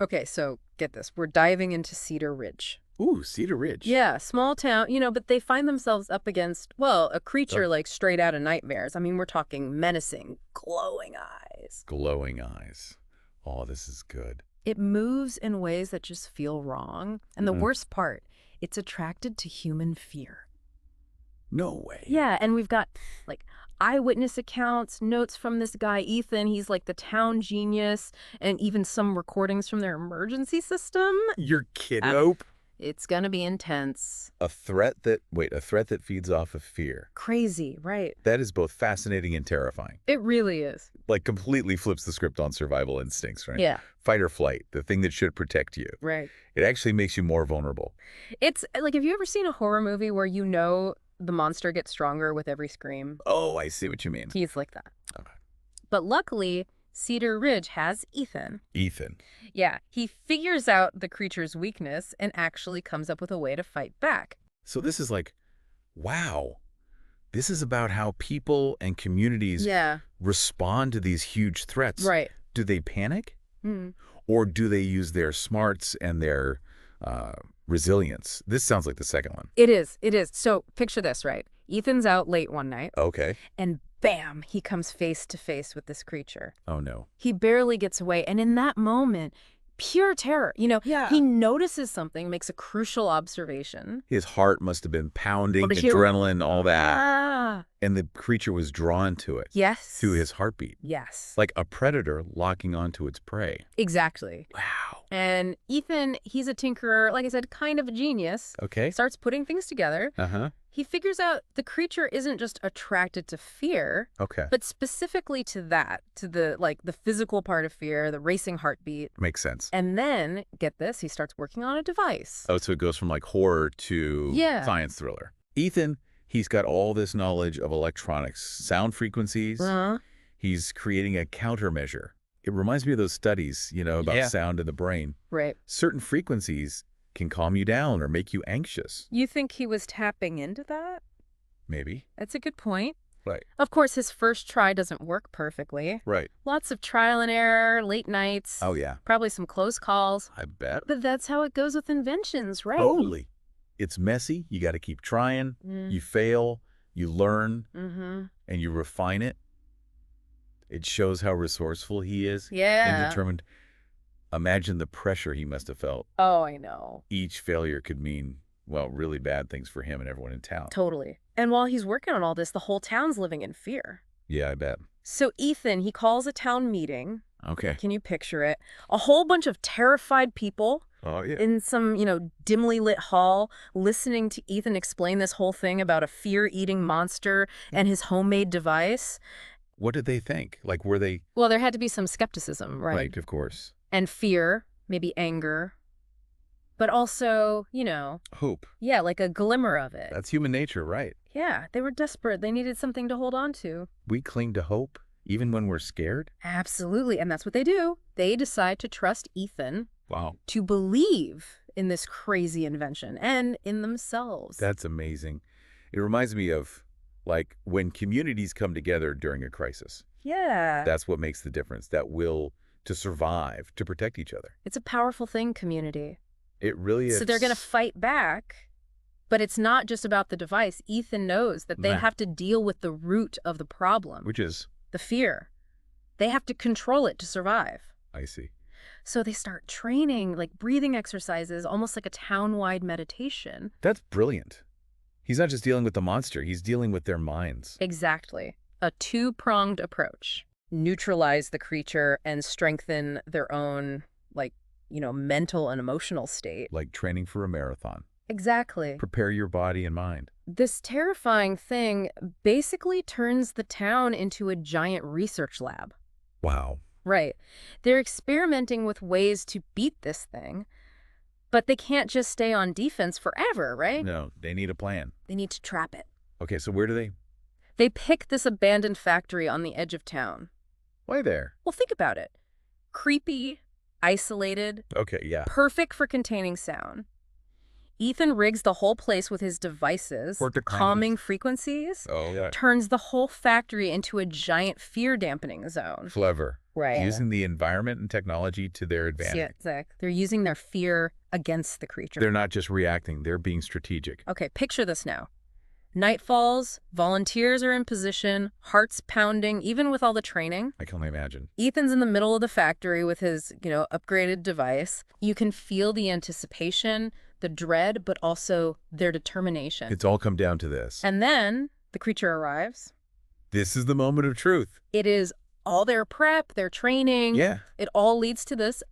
Okay, so get this. We're diving into Cedar Ridge. Ooh, Cedar Ridge. Yeah, small town, but they find themselves up against, well, a Oh, creature like straight out of nightmares. I mean, we're talking menacing, glowing eyes. glowing eyes. Oh, this is good. It moves in ways that just feel wrong. And the Mm, worst part, it's attracted to human fear. no way. Yeah, and we've got like eyewitness accounts, notes from this guy, Ethan. He's like the town genius, and even some recordings from their emergency system. You're kidding. Uh, Nope. It's gonna be intense. A threat that feeds off of fear. Crazy, right? That is both fascinating and terrifying. It really is. Like completely flips the script on survival instincts, right? Yeah, Fight or flight, the thing that should protect you. right. It actually makes you more vulnerable. It's like, have you ever seen a horror movie where the monster gets stronger with every scream? Oh, I see what you mean. He's like that. Okay. But luckily, Cedar Ridge has Ethan. Ethan. Yeah, he figures out the creature's weakness and actually comes up with a way to fight back. So this is like, wow. This is about how people and communities Yeah, respond to these huge threats. right. Do they panic? Hmm. Or do they use their smarts and their resilience? This sounds like the second one. It is. It is. So picture this, right? Ethan's out late one night, Okay. and bam, he comes face to face with this creature. Oh, no. He barely gets away. And in that moment, pure terror. Yeah. He notices something, makes a crucial observation. His heart must have been pounding, Oh, but he- adrenaline, all that. Ah, And the creature was drawn to it yes. through his heartbeat, Yes. like a predator locking onto its prey. Exactly. Wow. And Ethan, he's a tinkerer, like I said, kind of a genius. Okay. Starts putting things together. Uh-huh. He figures out the creature isn't just attracted to fear, Okay. but specifically to that, to the physical part of fear, the racing heartbeat. Makes sense. And then, get this, he starts working on a device. Oh, so it goes from like horror to Yeah. science thriller. Ethan, he's got all this knowledge of electronics, sound frequencies. Uh-huh. He's creating a countermeasure. It reminds me of those studies, about Yeah. sound in the brain. Right. Certain frequencies can calm you down or make you anxious. You think he was tapping into that? Maybe. That's a good point. Right. Of course, his first try doesn't work perfectly. Right. Lots of trial and error, late nights, Oh, yeah. probably some close calls. I bet. But that's how it goes with inventions, right? Totally. It's messy. You got to keep trying. You fail, you learn, Mm-hmm. and you refine it. It shows how resourceful he is and Yeah. determined. Imagine the pressure he must have felt. Oh, I know. Each failure could mean, well, really bad things for him and everyone in town. Totally. And while he's working on all this, the whole town's living in fear. Yeah, I bet. So Ethan, he calls a town meeting. Okay. Can you picture it? A whole bunch of terrified people Oh, yeah. in some, dimly lit hall, listening to Ethan explain this whole thing about a fear-eating monster and his homemade device. What did they think? Like, were they... Well, there had to be some skepticism, right? Right, of course. And fear, maybe anger, but also, Hope. yeah, like a glimmer of it. That's human nature, right? Yeah, they were desperate. They needed something to hold on to. We cling to hope, even when we're scared? Absolutely, and that's what they do. They decide to trust Ethan Wow. to believe in this crazy invention and in themselves. That's amazing. It reminds me of, like, when communities come together during a crisis. Yeah. That's what makes the difference. That will to survive, to protect each other. It's a powerful thing, community. It really is. So they're going to fight back, but it's not just about the device. Ethan knows that they Nah. have to deal with the root of the problem, Which is, the fear. They have to control it to survive. I see. So they start training, like breathing exercises, almost like a town-wide meditation. That's brilliant. He's not just dealing with the monster, he's dealing with their minds. Exactly. A two-pronged approach. Neutralize the creature and strengthen their own, mental and emotional state. Like training for a marathon. Exactly. Prepare your body and mind. This terrifying thing basically turns the town into a giant research lab. Wow. Right. They're experimenting with ways to beat this thing, but they can't just stay on defense forever, right? No, they need a plan. They need to trap it. Okay, so where do they... They pick this abandoned factory on the edge of town. Why there? Well, think about it. Creepy, isolated, Okay, yeah. perfect for containing sound. Ethan rigs the whole place with his devices, For the calming frequencies, Oh, yeah. turns the whole factory into a giant fear-dampening zone. Clever. Right. Using the environment and technology to their See advantage. it, Zach? They're using their fear against the creature. They're not just reacting, they're being strategic. Okay, picture this now. Night falls, volunteers are in position, hearts pounding, even with all the training. I can only imagine. Ethan's in the middle of the factory with his, upgraded device. You can feel the anticipation, the dread, but also their determination. It's all come down to this. And then the creature arrives. This is the moment of truth. It is all their prep, their training. Yeah. It all leads to this.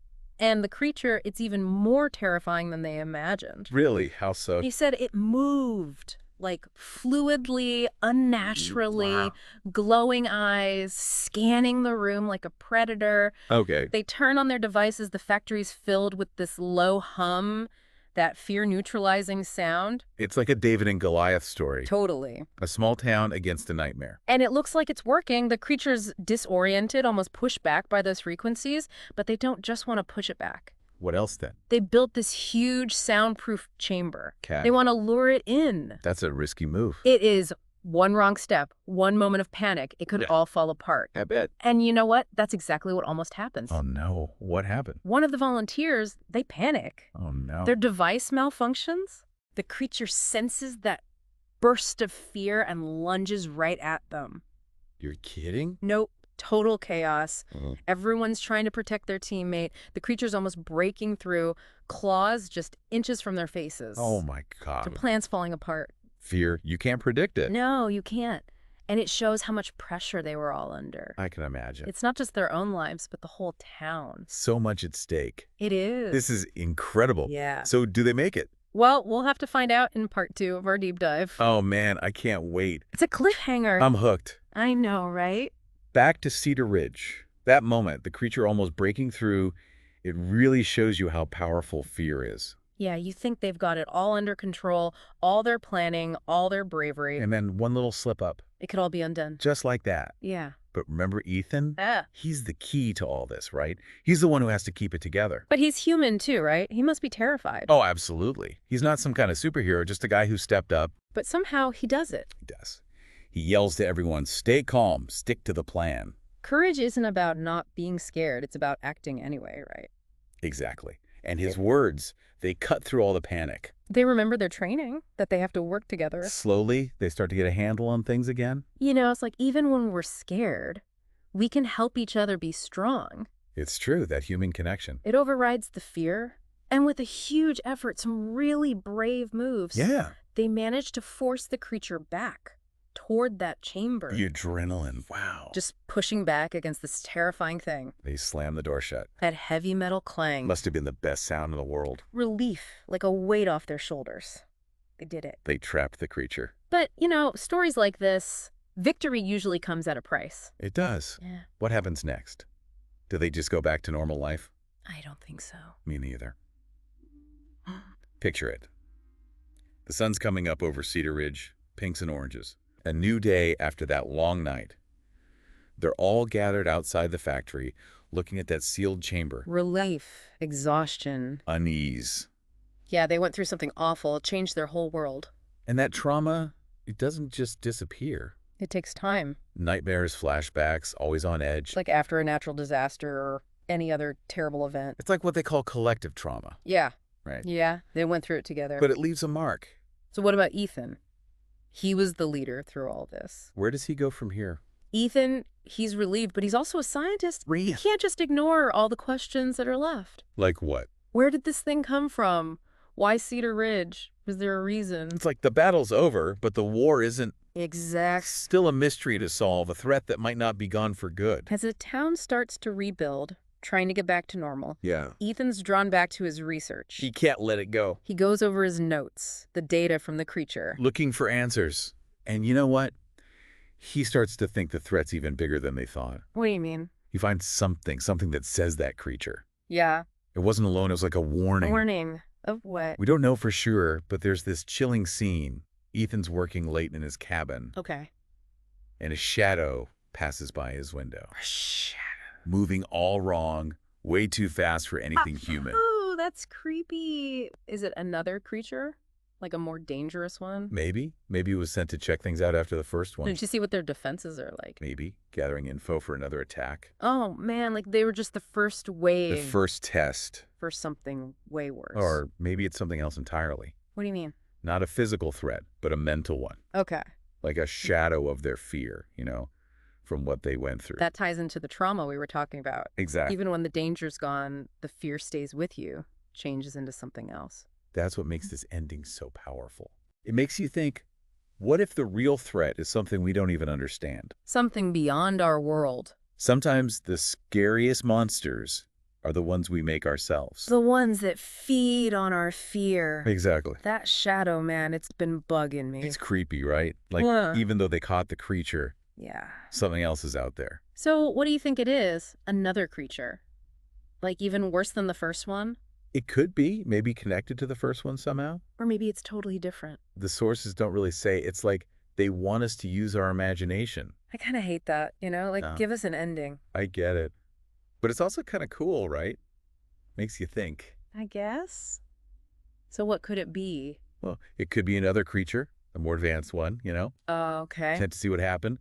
And the creature, it's even more terrifying than they imagined. Really? How so? He said it moved, like fluidly, unnaturally, Wow. glowing eyes, scanning the room like a predator. Okay. They turn on their devices, the factory's filled with this low hum, that fear-neutralizing sound. It's like a David and Goliath story. Totally. A small town against a nightmare. And it looks like it's working. The creature's disoriented, almost pushed back by those frequencies, but they don't just want to push it back. What else then? They built this huge soundproof chamber. Cat. They want to lure it in. That's a risky move. It is one wrong step, one moment of panic. It could Yeah. all fall apart. I bet. And you know what? That's exactly what almost happens. Oh no. What happened? One of the volunteers, they panic. Oh no. Their device malfunctions. The creature senses that burst of fear and lunges right at them. You're kidding? Nope. Total chaos. Mhm. Everyone's trying to protect their teammate. The creature's almost breaking through, claws just inches from their faces. Oh my Their God. plan's falling apart. Fear. You can't predict it. No, you can't. And it shows how much pressure they were all under. I can imagine. It's not just their own lives, but the whole town. So much at stake. It is. This is incredible. Yeah. So do they make it? Well, we'll have to find out in part 2 of our deep dive. Oh man, I can't wait. It's a cliffhanger. I'm hooked. I know, right? Back to Cedar Ridge. That moment, the creature almost breaking through, it really shows you how powerful fear is. Yeah, you think they've got it all under control, all their planning, all their bravery. And then one little slip up, It could all be undone. just like that. Yeah. But remember Ethan? Ah. He's the key to all this, right? He's the one who has to keep it together. But he's human too, right? He must be terrified. Oh, absolutely. He's not some kind of superhero, just a guy who stepped up. But somehow he does it. He does. He yells to everyone, stay calm, stick to the plan. Courage isn't about not being scared. It's about acting anyway, right? Exactly. And his words, they cut through all the panic. They remember their training, that they have to work together. Slowly, they start to get a handle on things again. It's like even when we're scared, we can help each other be strong. It's true, that human connection. It overrides the fear. And with a huge effort, some really brave moves, Yeah. they manage to force the creature back toward that chamber. The adrenaline, wow. Just pushing back against this terrifying thing. They slam the door shut. That heavy metal clang. Must have been the best sound in the world. Relief, like a weight off their shoulders. They did it. They trapped the creature. But, stories like this, victory usually comes at a price. It does. Yeah, What happens next? Do they just go back to normal life? I don't think so. Me neither. Picture it. The sun's coming up over Cedar Ridge, pinks and oranges. A new day after that long night. They're all gathered outside the factory, looking at that sealed chamber. Relief, exhaustion. Unease. Yeah, they went through something awful. It changed their whole world. And that trauma, it doesn't just disappear. It takes time. Nightmares, flashbacks, always on edge. Like after a natural disaster or any other terrible event. It's like what they call collective trauma, Yeah. right? Yeah, they went through it together. But it leaves a mark. So what about Ethan? He was the leader through all this. Where does he go from here? Ethan, he's relieved, but he's also a scientist. He can't just ignore all the questions that are left. Like what? Where did this thing come from? Why Cedar Ridge? Was there a reason? It's like the battle's over, but the war isn't. Exact. Still a mystery to solve, a threat that might not be gone for good. As the town starts to rebuild, trying to get back to normal, Yeah. Ethan's drawn back to his research. He can't let it go. He goes over his notes, the data from the creature. Looking for answers. And you know what? He starts to think the threat's even bigger than they thought. What do you mean? He finds something that says that creature. Yeah. It wasn't alone, it was like a warning. Warning. Of what? We don't know for sure, but there's this chilling scene. Ethan's working late in his cabin, Okay. and a shadow passes by his window. Shadow. Moving all wrong, Way too fast for anything human. Oh, that's creepy. Is it another creature? Like a more dangerous one? Maybe. Maybe it was sent to check things out after the first one. Did you see what their defenses are like? Maybe. Gathering info for another attack. Oh, man, like they were just the first The wave first test. for something way worse. Or maybe it's something else entirely. What do you mean? Not a physical threat, but a mental one. Okay. Like a shadow of their fear, from what they went through. That ties into the trauma we were talking about. Exactly. Even when the danger's gone, the fear stays with you, changes into something else. That's what makes this ending so powerful. It makes you think, what if the real threat is something we don't even understand? Something beyond our world. Sometimes the scariest monsters are the ones we make ourselves. The ones that feed on our fear. Exactly. That shadow, man, it's been bugging me. It's creepy, right? Like, Yeah. even though they caught the creature, Yeah. something else is out there. So what do you think it is? Another creature? Like even worse than the first one? It could be maybe connected to the first one somehow. Or maybe it's totally different. The sources don't really say. It's like they want us to use our imagination. I kind of hate that, Like, No. give us an ending. I get it. But it's also kind of cool, right? Makes you think. I guess. So what could it be? Well, it could be another creature, a more advanced one, Okay. Sent to see what happened.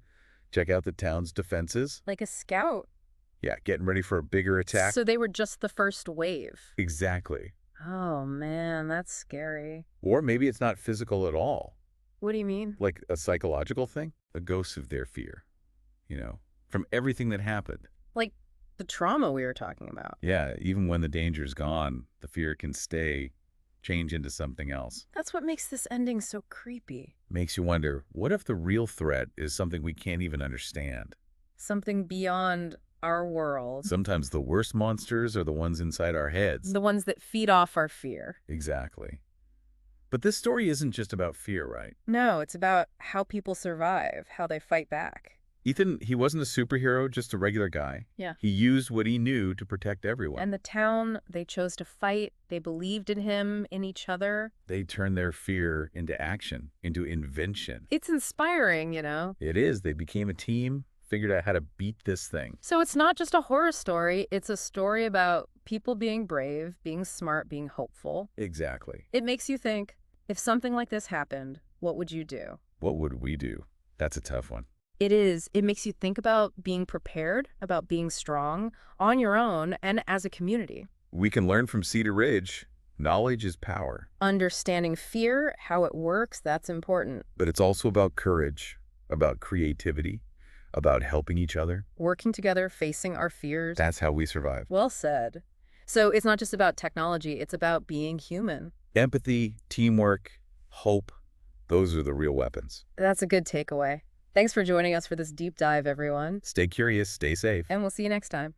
Check out the town's defenses. Like a scout. Yeah, getting ready for a bigger attack. So they were just the first wave. Exactly. Oh, man, that's scary. Or maybe it's not physical at all. What do you mean? Like a psychological thing. A ghost of their fear, from everything that happened. Like the trauma we were talking about. Yeah, even when the danger's gone, the fear can change into something else. That's what makes this ending so creepy. Makes you wonder, what if the real threat is something we can't even understand? Something beyond our world. Sometimes the worst monsters are the ones inside our heads. The ones that feed off our fear. Exactly. But this story isn't just about fear, right? No, it's about how people survive, how they fight back. Ethan, he wasn't a superhero, just a regular guy. Yeah. He used what he knew to protect everyone. And the town, they chose to fight. They believed in him, in each other. They turned their fear into action, into invention. It's inspiring, It is. They became a team, figured out how to beat this thing. So it's not just a horror story. It's a story about people being brave, being smart, being hopeful. Exactly. It makes you think, if something like this happened, what would you do? What would we do? That's a tough one. It is. It makes you think about being prepared, about being strong on your own and as a community. We can learn from Cedar Ridge. Knowledge is power. Understanding fear, how it works, that's important. But it's also about courage, about creativity, about helping each other. Working together, facing our fears. That's how we survive. Well said. So it's not just about technology, it's about being human. Empathy, teamwork, hope, those are the real weapons. That's a good takeaway. Thanks for joining us for this deep dive, everyone. Stay curious, stay safe. And we'll see you next time.